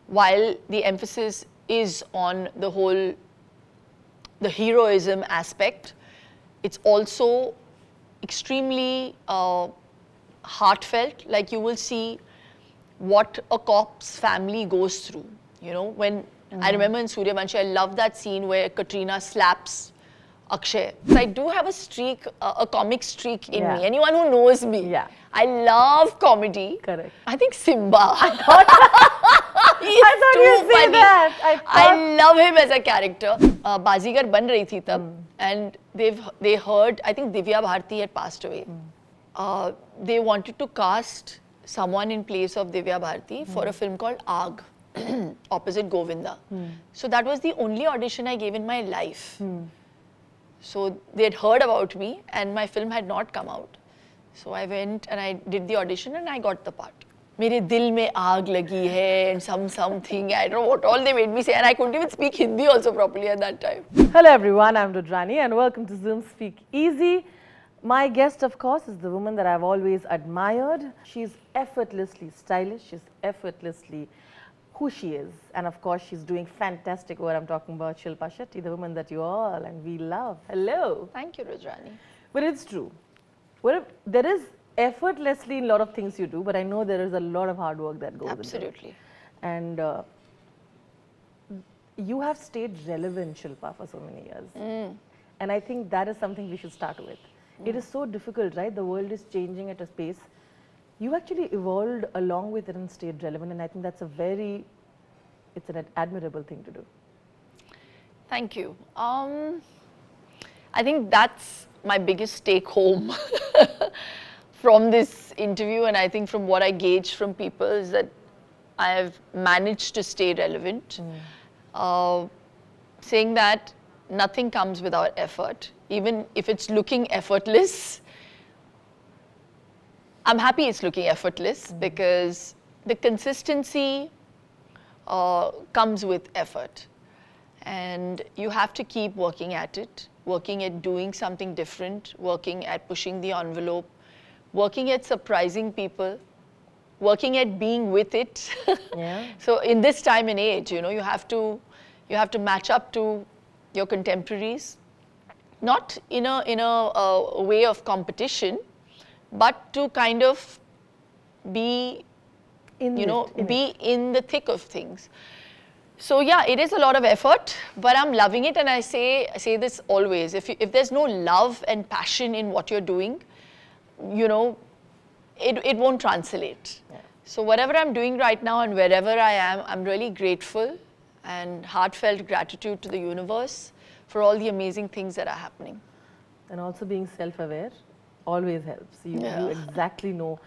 while the emphasis is on the heroism aspect, it's also extremely heartfelt. Like, you will see what a cop's family goes through. You know, when I remember in Suryavanshi, I love that scene where Katrina slaps Akshay. So I do have a streak, a comic streak in me. Anyone who knows me, I love comedy. Correct. I think Simmba. I thought you'd say that. I love him as a character. Bazigar ban rahi thi tab, and they heard, I think Divya Bharti had passed away. They wanted to cast someone in place of Divya Bharti for a film called Aag, opposite Govinda. So that was the only audition I gave in my life. So they had heard about me and my film had not come out. So I went and I did the audition and I got the part. मेरे दिल में आग लगी है and something, I don't know what all they made me say, and I couldn't even speak Hindi also properly at that time. Hello everyone, I'm Rudrani and welcome to Zoom Speak Easy. My guest, of course, is the woman that I've always admired. She's effortlessly stylish, she's effortlessly who she is, and of course she's doing fantastic work. I'm talking about Shilpa Shetty, the woman that you all and we love. Hello. Thank you, Rudrani. But it's true. There is effortlessly a lot of things you do, but I know there is a lot of hard work that goes into it. Absolutely. And you have stayed relevant, Shilpa, for so many years. And I think that is something we should start with. It is so difficult, right? The world is changing at a pace. You actually evolved along with it and stayed relevant, and I think that's it's an admirable thing to do. Thank you. I think that's my biggest take home from this interview, and I think from what I gauge from people is that I have managed to stay relevant. Saying that nothing comes without effort, even if it's looking effortless. I'm happy it's looking effortless because the consistency comes with effort, and you have to keep working at it, working at doing something different, working at pushing the envelope, working at surprising people, working at being with it. So in this time and age, you know, you have to match up to your contemporaries, not in a way of competition, but to kind of be, in the thick of things. So yeah, it is a lot of effort, but I'm loving it, and I say this always. If there's no love and passion in what you're doing, you know, it won't translate. So whatever I'm doing right now and wherever I am, I'm really grateful and heartfelt gratitude to the universe for all the amazing things that are happening. And also being self-aware always helps. You exactly know,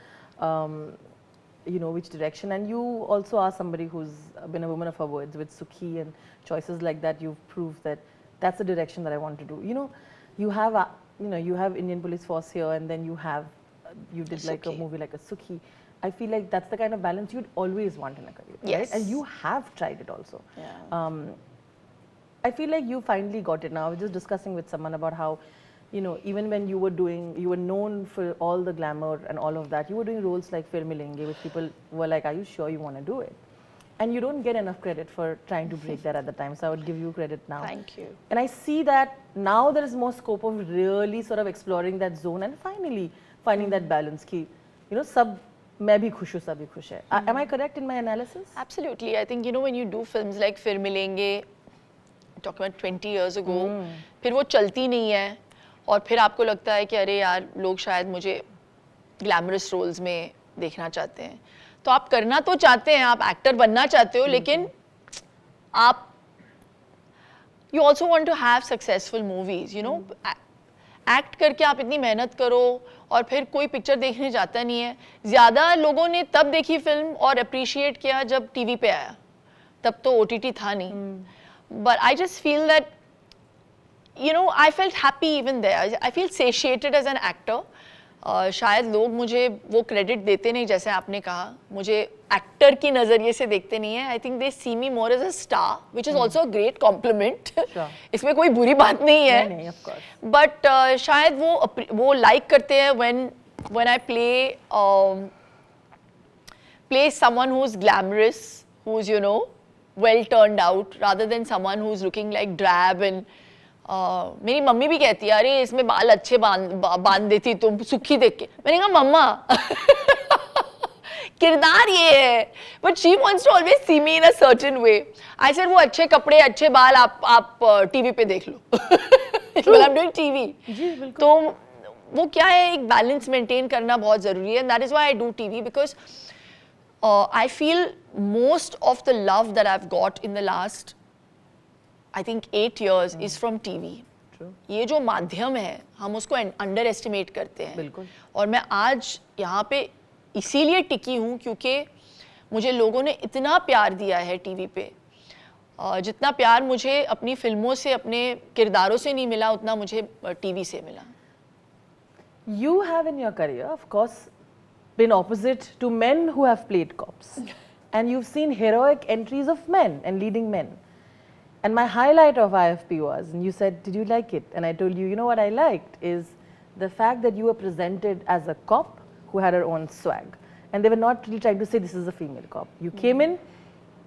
which direction. And you also are somebody who's been a woman of her words with Sukhi and choices like that. You've proved that that's the direction that I want to do. You know, you have Indian Police Force here, and then you did like a movie like a Sukhi. I feel like that's the kind of balance you'd always want in a career, right? And you have tried it also. I feel like you finally got it now. I was just discussing with someone about how, you know, even when you were known for all the glamour and all of that, you were doing roles like Fir Milenge, which people were like, are you sure you want to do it? And you don't get enough credit for trying to break that at the time, so I would give you credit now. Thank you. And I see that now there is more scope of really sort of exploring that zone and finally finding that balance. Ki, you know, sab main bhi khush hu, sab bhi khush hai. Am I correct in my analysis? Absolutely. I think, you know, when you do films like Fir Milenge, talking about 20 years ago, फिर वो चलती नहीं है, और फिर आपको लगता है कि अरे यार, लोग शायद मुझे ग्लैमरस रोल्स में देखना चाहते हैं, तो आप करना तो चाहते हैं, आप एक्टर बनना चाहते हो, लेकिन आप you also want to have successful movies, you know. Act करके आप इतनी मेहनत करो और फिर कोई पिक्चर देखने जाता नहीं है. ज़्यादा लोगों ने तब देखी फिल्म और अप्रिशिएट किया जब टीवी पे आया, तब तो OTT था नहीं. But I just feel that, you know, I felt happy even there. I feel satiated as an actor. शायद लोग मुझे वो क्रेडिट देते नहीं, जैसे आपने कहा, मुझे एक्टर की नज़रिए से देखते नहीं है. I think they see me more as a star, which is also a great compliment. इसमें कोई बुरी बात नहीं है. नहीं, of course. But शायद वो like करते हैं when I play someone who's glamorous, who's, you know, well turned out rather than someone who's looking like drab and मेरी मम्मी भी कहती है अरे इसमें बाल अच्छे बांध देती तुम सुखी देख के. मैंने कहा मम्मा किरदार ये है, but she wants to always see me in a certain way. I said वो अच्छे कपड़े अच्छे बाल आप टीवी पे देख लो. Well, I'm doing TV. तो वो क्या है, एक बैलेंस मेंटेन करना बहुत जरूरी है. And that is why I do TV, because I feel most of the love that I've got in the last, I think 8 years is from TV. True. ये जो माध्यम है हम उसको अंडर एस्टिमेट करते हैं. बिल्कुल. और मैं आज यहाँ पे इसीलिए टिकी हूँ क्योंकि मुझे लोगों ने इतना प्यार दिया है टीवी पे. जितना प्यार मुझे अपनी फिल्मों से अपने किरदारों से नहीं मिला उतना मुझे टीवी से मिला. You have in your career, of course, been opposite to men who have played cops. And you've seen heroic entries of men and leading men. And my highlight of IFP was, and you said, did you like it? And I told you, you know what I liked is the fact that you were presented as a cop who had her own swag. And they were not really trying to say this is a female cop. You came in,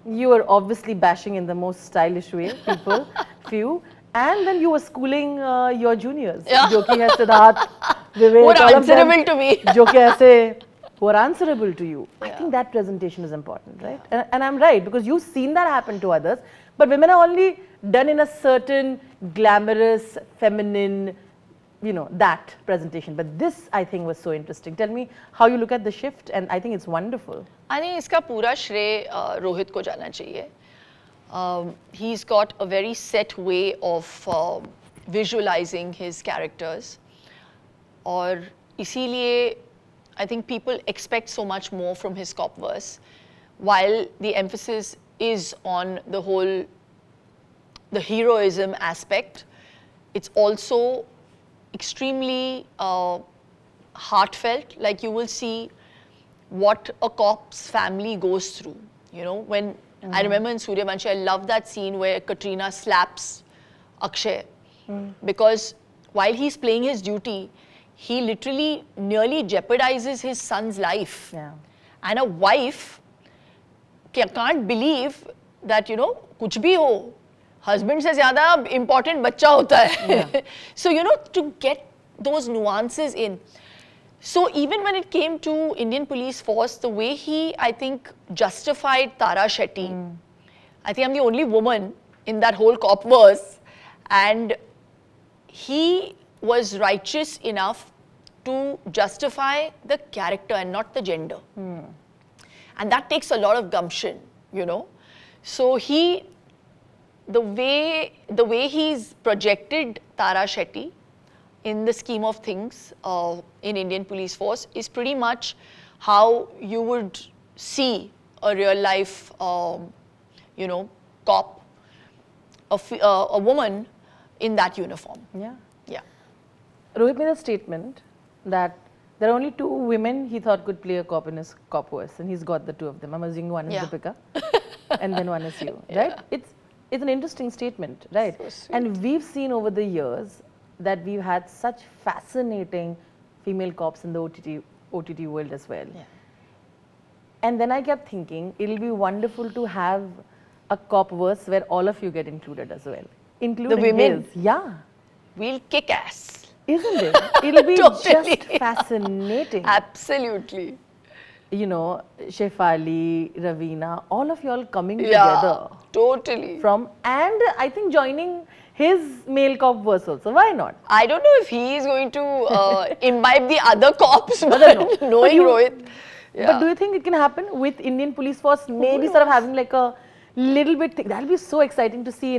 you were obviously bashing in the most stylish way, people, few. And then you were schooling your juniors. Yeah. जो कि है Siddharth, Vivek, Who are answerable to me. जो कि ऐसे who are answerable to you. I think that presentation is important, right? And I'm right, because you've seen that happen to others. But women are only done in a certain glamorous, feminine, you know, that presentation. But this, I think, was so interesting. Tell me how you look at the shift, and I think it's wonderful. I think इसका पूरा श्रेय रोहित को जाना चाहिए. He's got a very set way of visualizing his characters. और इसीलिए I think people expect so much more from his copverse, while the emphasis is on the whole, the heroism aspect. It's also extremely heartfelt. Like you will see what a cop's family goes through. You know, when I remember in Suryavanshi, I love that scene where Katrina slaps Akshay because while he's playing his duty, he literally nearly jeopardizes his son's life. Yeah. And a wife can't believe that, you know, कुछ भी हो, husband से ज़्यादा important बच्चा होता है. Yeah. So, you know, to get those nuances in. So even when it came to Indian police force, the way he, I think, justified Tara Shetty, I think I'm the only woman in that whole copverse, and he was righteous enough to justify the character and not the gender. And that takes a lot of gumption, you know. So the way he's projected Tara Shetty in the scheme of things in Indian police force is pretty much how you would see a real life, you know, cop, a woman in that uniform. Yeah. Yeah. Rohit made a statement that there are only 2 women he thought could play a cop in his copverse, and he's got the 2 of them. I'm assuming one is Yeah. Deepika, and then one is you, right? It's an interesting statement, right? So sweet. And we've seen over the years that we've had such fascinating female cops in the OTT world as well. Yeah. And then I kept thinking, it'll be wonderful to have a copverse where all of you get included as well, including women. his. Yeah. We'll kick ass. Isn't it? It'll be Totally. just fascinating. Absolutely. You know, Shefali, Ravina, all of you all coming Yeah, together totally. from, and I think joining his male cop verse also. Why not? I don't know if he is going to imbibe the other cops, but no. knowing Rohit. Yeah. But do you think it can happen with Indian police force? Maybe sort of having like a little bit thing. That'll be so exciting to see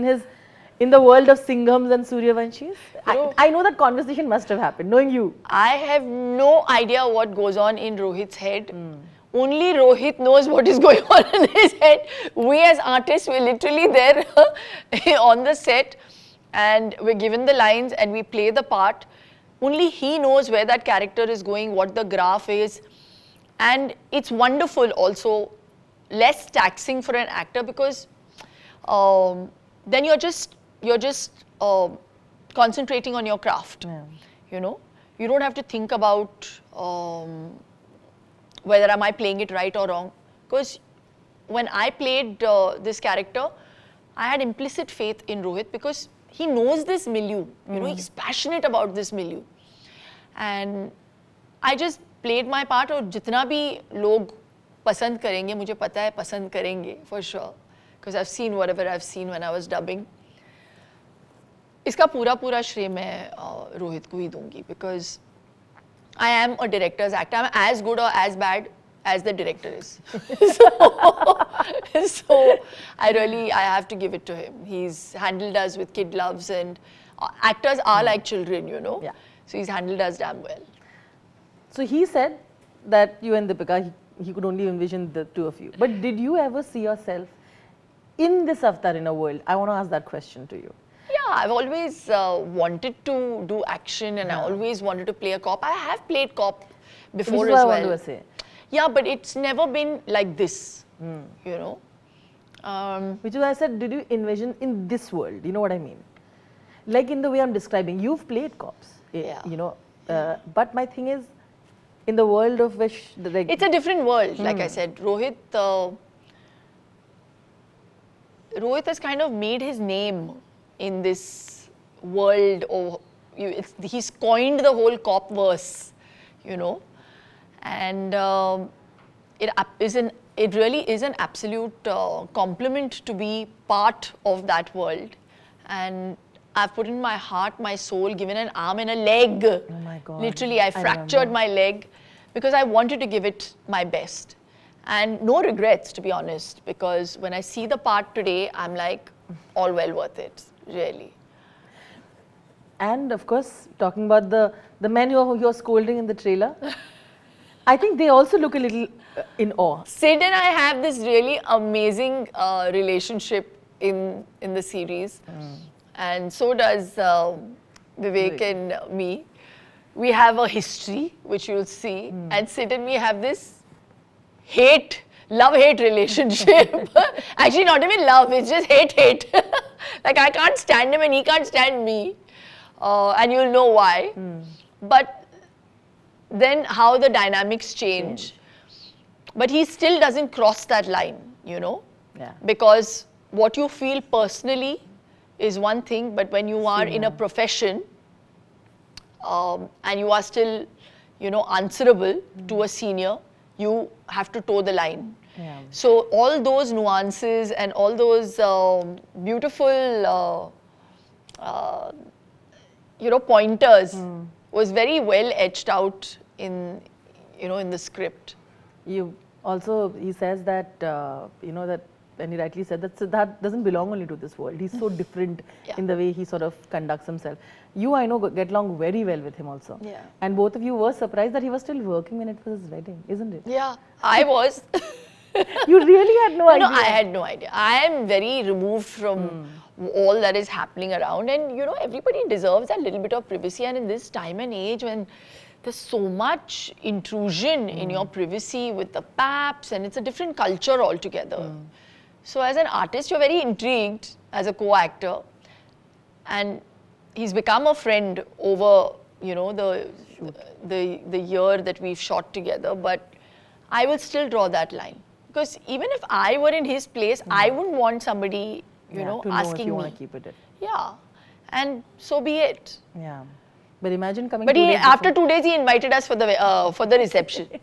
in the world of Singhams and Suryavanshis. I know that conversation must have happened, knowing you. I have no idea what goes on in Rohit's head. Only Rohit knows what is going on in his head. We as artists, we're literally there on the set and we're given the lines and we play the part. Only he knows where that character is going, what the graph is. And it's wonderful also, less taxing for an actor because then you're just concentrating on your craft. Yeah. You know, you don't have to think about whether am I playing it right or wrong, because when I played this character, I had implicit faith in Rohit because he knows this milieu. You know, he's passionate about this milieu. And I just played my part और जितना भी लोग पसंद करेंगे, मुझे पता है पसंद करेंगे for sure. Because I've seen whatever I've seen when I was dubbing. इसका पूरा श्रेय मैं रोहित को ही दूंगी because I am a director's actor. I'm as good or as bad as the director is. so I have to give it to him. He's handled us with kid loves, and actors are like children, you know. Yeah. So he's handled us damn well. So he said that you and Deepika, he could only envision the two of you. But did you ever see yourself in this avatar in a world? I want to ask that question to you. Yeah, I've always wanted to do action, and I always wanted to play a cop. I have played cop before Which is as what well. I wanted to say. Yeah, but it's never been like this, you know. Which is why I said, did you envision in this world? You know what I mean? Like in the way I'm describing, you've played cops, Yeah. you know. But my thing is, in the world of which It's a different world, like I said. Rohit has kind of made his name in this world. He's coined the whole copverse, you know. And it really is an absolute compliment to be part of that world. And I've put in my heart, my soul, given an arm and a leg. Oh my God. Literally, I fractured my leg because I wanted to give it my best. And no regrets, to be honest, because when I see the part today, I'm like, all well worth it, really. And of course, talking about the men you're scolding in the trailer, I think they also look a little in awe. Sid and I have this really amazing relationship in the series. And so does Vivek and me. We have a history, which you'll see. And Sid and me have this love-hate relationship. Actually, not even love, it's just hate. Like, I can't stand him and he can't stand me. And you'll know why. But then how the dynamics change. But he still doesn't cross that line, you know. Yeah. Because what you feel personally is one thing, but when you are in a profession and you are still, you know, answerable to a senior, you have to toe the line. Yeah. So all those nuances and all those beautiful, you know, pointers was very well etched out in, you know, in the script. He says that, you know, that, and he rightly said that Sidharth doesn't belong only to this world. He's so different in the way he sort of conducts himself. You, I know, get along very well with him also. Yeah. And both of you were surprised that he was still working when it was his wedding, isn't it? Yeah, I was. You really had no idea? No, I had no idea. I am very removed from all that is happening around, and you know, everybody deserves a little bit of privacy. And in this time and age when there's so much intrusion in your privacy with the paps, and it's a different culture altogether. So as an artist, you're very intrigued as a co-actor, and he's become a friend over, you know, the year that we've shot together. But I will still draw that line, because even if I were in his place, I wouldn't want somebody, you know, to know asking if you me. want to keep it. Yeah, and so be it. Yeah. But imagine coming. But after 2 days, he invited us for the reception. 2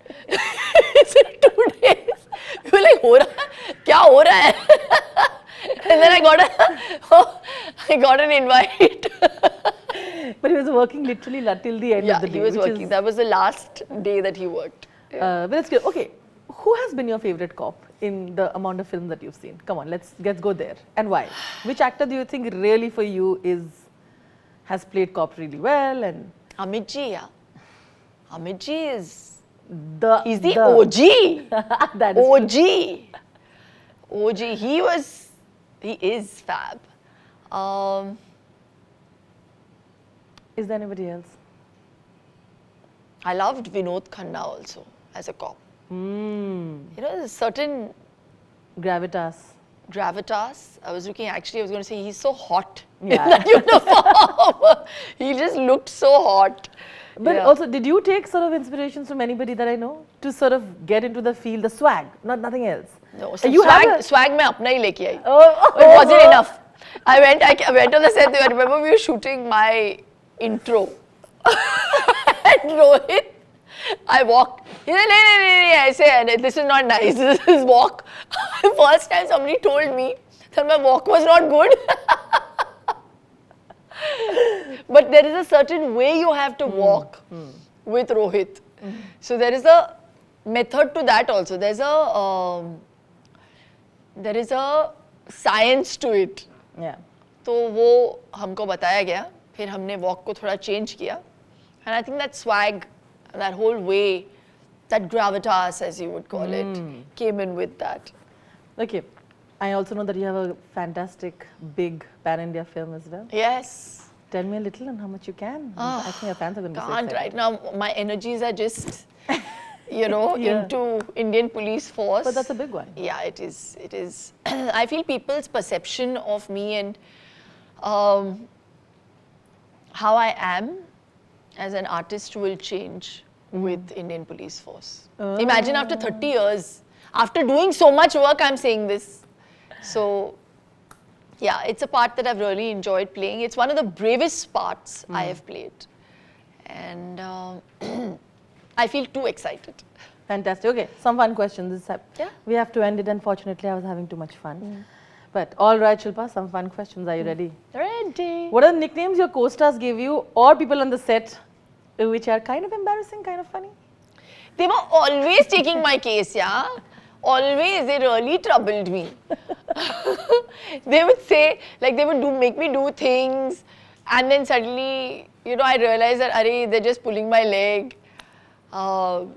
days. We were like, kya ho raha hai? And then I got an invite. But he was working literally till the end of the day. Yeah, he was working. That was the last day that he worked. But that's good. Okay, who has been your favorite cop in the amount of films that you've seen? Come on, let's go there. And why? Which actor do you think really for you has played cop really well? And Amit Ji, yeah. Amit Ji is... he's the OG. That is OG. He is fab. Is there anybody else? I loved Vinod Khanna also as a cop. You know, there's a certain gravitas. I was going to say he's so hot in that uniform. He just looked so hot. But also, did you take sort of inspirations from anybody that I know to sort of get into the feel, the swag, nothing else? No, so You have a- swag मैं अपना ही लेके आई. Oh, It wasn't enough. I went on the set. I remember we were shooting my intro. And Rohit, I walked. He said, "No, I said, this is not nice. This is walk." First time somebody told me that my walk was not good. But there is a certain way you have to walk with Rohit. So there is a method to that also. There is a science to it. Yeah. तो वो हमको बताया गया, फिर हमने walk को थोड़ा change किया. And I think that swag, that whole way, that gravitas as you would call it, came in with that. Okay. I also know that you have a fantastic big pan-India film as well. Yes. Tell me a little on how much you can. I think your fans are going to be so Can't excited. right now. My energies are just, into Indian police force. But that's a big one. Yeah, it is. It is. I feel people's perception of me and how I am as an artist will change with Indian police force. Imagine after 30 years, after doing so much work, I'm saying this. So, yeah, it's a part that I've really enjoyed playing. It's one of the bravest parts I have played. And I feel too excited. Fantastic. Okay, some fun questions. Yeah. We have to end it. Unfortunately, I was having too much fun. But all right, Shilpa, some fun questions. Are you ready? Ready. What are the nicknames your co-stars gave you or people on the set which are kind of embarrassing, kind of funny? They were always taking my case, yeah. Always, they really troubled me. They would say, like they would make me do things, and then suddenly, I realized that, they're just pulling my leg. All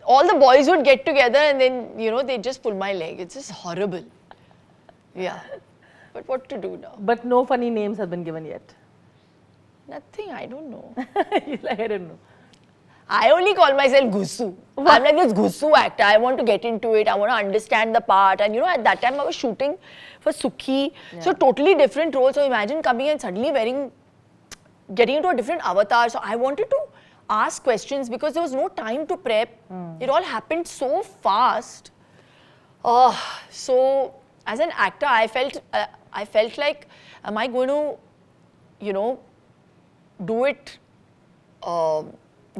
the boys would get together and then, they just pull my leg. It's just horrible. Yeah. But what to do now? But no funny names have been given yet. Nothing, I don't know. You're like, I don't know. I only call myself Gussu. I'm like this Gussu actor. I want to get into it. I want to understand the part. And at that time I was shooting for Sukhi. Yeah. So totally different role. So imagine coming and suddenly getting into a different avatar. So I wanted to ask questions because there was no time to prep. It all happened so fast. So as an actor, I felt like, am I going to, do it,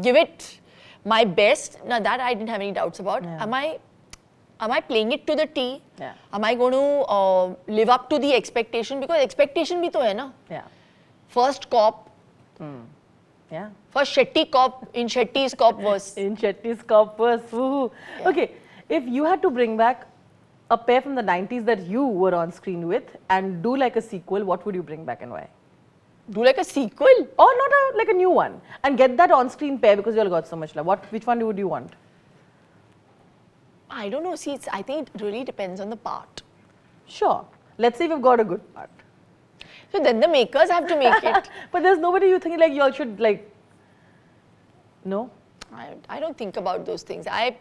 give it my best? Now that I didn't have any doubts about. Yeah. Am I playing it to the T? Yeah. Am I going to live up to the expectation? Because expectation bhi to hai na. Yeah. First cop. Yeah. First Shetty cop in Shetty's copverse. In Shetty's copverse. Woohoo. Yeah. Okay, if you had to bring back a pair from the 90s that you were on screen with and do like a sequel, what would you bring back and why? Do like a sequel? Or not like a new one and get that on-screen pair because you all got so much love. Which one would you want? I don't know. See, I think it really depends on the part. Sure. Let's say we've got a good part. So then the makers have to make it. But there's nobody you think like you all should like, no? I don't think about those things. I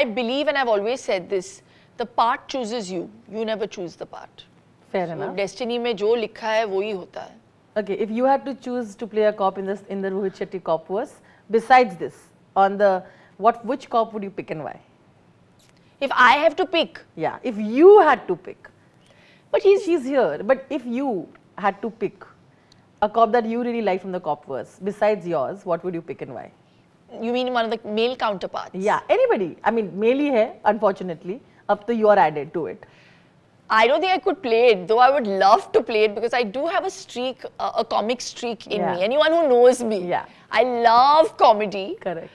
believe, and I've always said this, the part chooses you. You never choose the part. Fair So enough. destiny में जो लिखा है वो ही होता है. Okay, if you had to choose to play a cop in the Rohit Shetty copverse, besides this, which cop would you pick and why? If I have to pick, Yeah, if you had to pick. but She's here, but if you had to pick a cop that you really like from the copverse, besides yours, what would you pick and why? you mean one of the male counterparts? Yeah, anybody. I mean, male hi hai, unfortunately. Up to you are added to it. I don't think I could play it, though I would love to play it because I do have a streak, a comic streak in Yeah. me. Anyone who knows me, Yeah. I love comedy. Correct.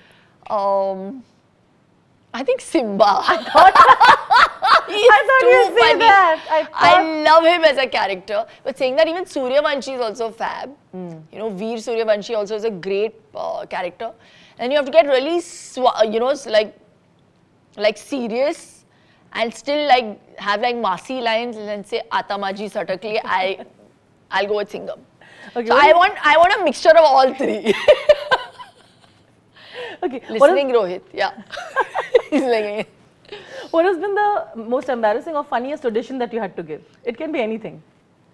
I think Simmba. I thought you'd say that. I love him as a character. But saying that, even Suryavanshi is also fab. Veer Suryavanshi also is a great character. And you have to get really, like serious and still like have like massy lines and say Atamaji Satakli. I'll go with Singham. Okay, So I want a mixture of all three. Okay. Listening Rohit, yeah. He's like, What has been the most embarrassing or funniest audition that you had to give? It can be anything.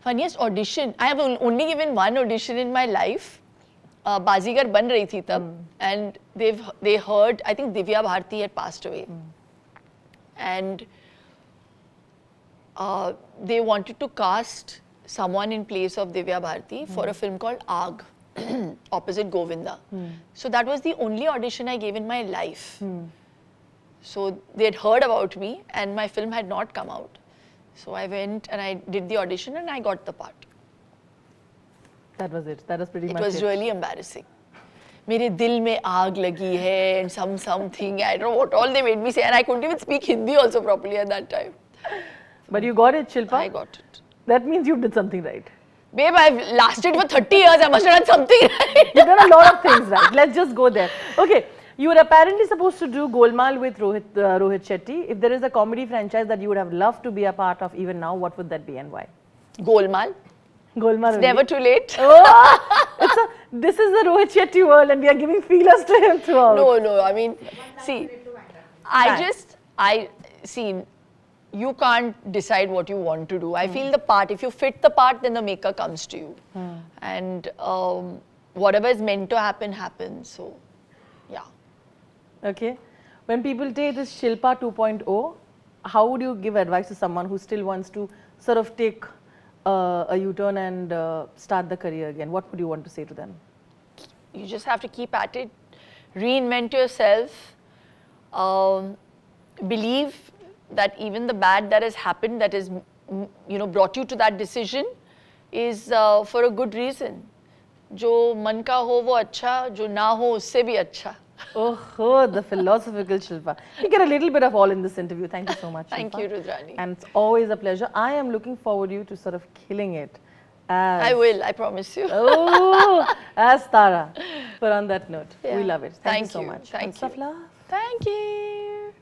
funniest audition. I have only given one audition in my life. Bazigar ban rahi thi tab, and they heard. I think Divya Bharti had passed away, and they wanted to cast someone in place of Divya Bharti for a film called Aag, opposite Govinda. So that was the only audition I gave in my life. So they had heard about me and my film had not come out. So I went and I did the audition and I got the part. That was it. That was pretty much it. It was really embarrassing. मेरे दिल में आग लगी है and something, I don't know what all they made me say, and I couldn't even speak Hindi also properly at that time. But you got it, Shilpa? I got it. That means you did something right. Babe, I've lasted for 30 years, I must have done something right. You've done a lot of things right. Let's just go there. Okay, you were apparently supposed to do Golmaal with Rohit Shetty. If there is a comedy franchise that you would have loved to be a part of even now, what would that be and why? Golmaal. Golmaal. It's never too late. Oh, this is the Rohit Shetty world and we are giving feelers to him throughout. No, I mean, see, you can't decide what you want to do. I feel the part, if you fit the part, then the maker comes to you. And whatever is meant to happen, happens. So, yeah. Okay. When people say this Shilpa 2.0, how would you give advice to someone who still wants to sort of take a U-turn and start the career again? What would you want to say to them? You just have to keep at it, reinvent yourself, believe that even the bad that has happened, that has brought you to that decision, is for a good reason. जो मन का हो वो अच्छा, जो ना हो उससे भी अच्छा. Oh, the philosophical Shilpa. You get a little bit of all in this interview. Thank you so much, Thank Shilpa. you, Rudrani. And it's always a pleasure. I am looking forward to you to sort of killing it. I will, I promise you. Oh, as Tara. But on that note, Yeah. we love it. Thank you so much. Thank Lots of you. love. Thank you.